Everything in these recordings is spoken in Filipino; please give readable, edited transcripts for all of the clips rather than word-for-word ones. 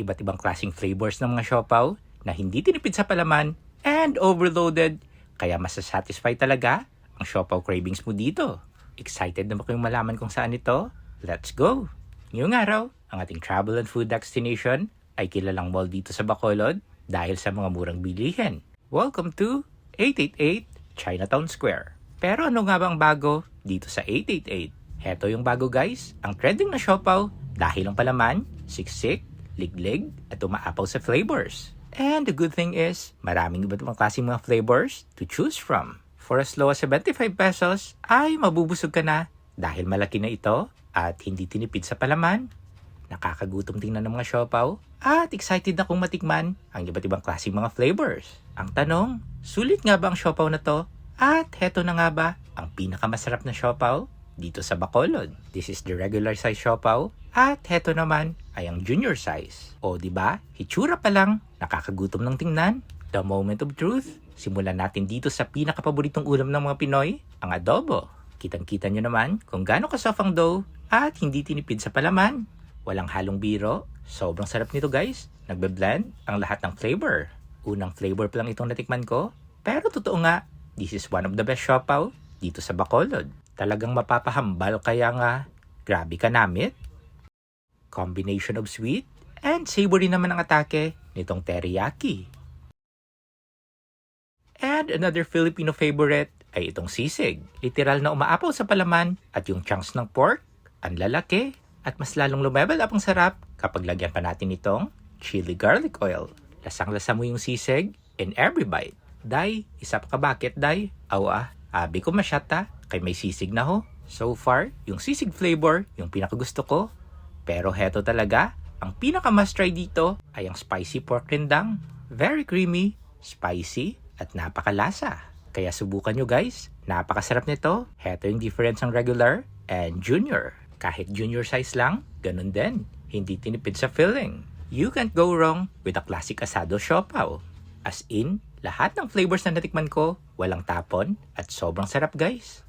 Iba't ibang klaseng flavors ng mga siopaw na hindi tinipid sa palaman and overloaded, kaya masasatisfy talaga ang siopaw cravings mo dito. Excited na ba kayong malaman kung saan ito? Let's go! Ngayong araw, ang ating travel and food destination ay kilalang mall dito sa Bacolod dahil sa mga murang bilihin. Welcome to 888 Chinatown Square. Pero ano nga bang bago dito sa 888? Heto yung bago guys, ang trending na siopaw dahil ang palaman, siksik, liglig at umaapaw sa flavors. And the good thing is, maraming iba't ibang klaseng mga flavors to choose from. For as low as 75 pesos ay mabubusog ka na dahil malaki na ito at hindi tinipid sa palaman. Nakakagutom tingnan ng mga siopaw at excited na kung matikman ang iba't ibang klaseng mga flavors. Ang tanong, sulit nga ba ang siopaw na to? At heto na nga ba ang pinakamasarap na siopaw dito sa Bacolod? This is the regular size siopaw at heto naman ay ang junior size. O diba, hitsura pa lang, nakakagutom ng tingnan. The moment of truth, simulan natin dito sa pinakapaboritong ulam ng mga Pinoy, ang adobo. Kitang-kita nyo naman kung gaano ka-soft ang dough at hindi tinipid sa palaman. Walang halong biro, sobrang sarap nito guys. Nagbe-blend ang lahat ng flavor. Unang flavor pa lang itong natikman ko, pero totoo nga, this is one of the best siopaw dito sa Bacolod. Talagang mapapahambal kaya nga, grabe ka namit. Combination of sweet and savory naman ang atake nitong teriyaki. And another Filipino favorite ay itong sisig. Literal na umaapaw sa palaman at yung chunks ng pork, ang lalaki at mas lalong lumebel up ang sarap kapag lagyan pa natin itong chili garlic oil. Lasang-lasa mo yung sisig in every bite. Day, isa pa ka bakit, Day? Abi ko masyata, kay may sisig na ho. So far, yung sisig flavor, yung pinakagusto ko. Pero heto talaga, ang pinaka-must try dito ay ang spicy pork rendang. Very creamy, spicy, at napakalasa. Kaya subukan nyo guys, napakasarap nito. Heto yung difference ng regular and junior. Kahit junior size lang, ganun din. Hindi tinipid sa filling. You can't go wrong with a classic asado siopaw. As in, lahat ng flavors na natikman ko, walang tapon at sobrang sarap guys.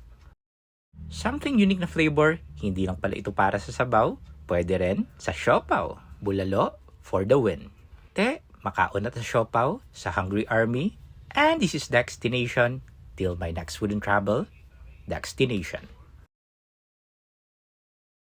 Something unique na flavor, hindi lang pala ito para sa sabaw, pwede rin sa siopaw. Bulalo for the win. Makaon na sa siopaw sa Hungry Army. And this is Destination. Till my next food and travel destination.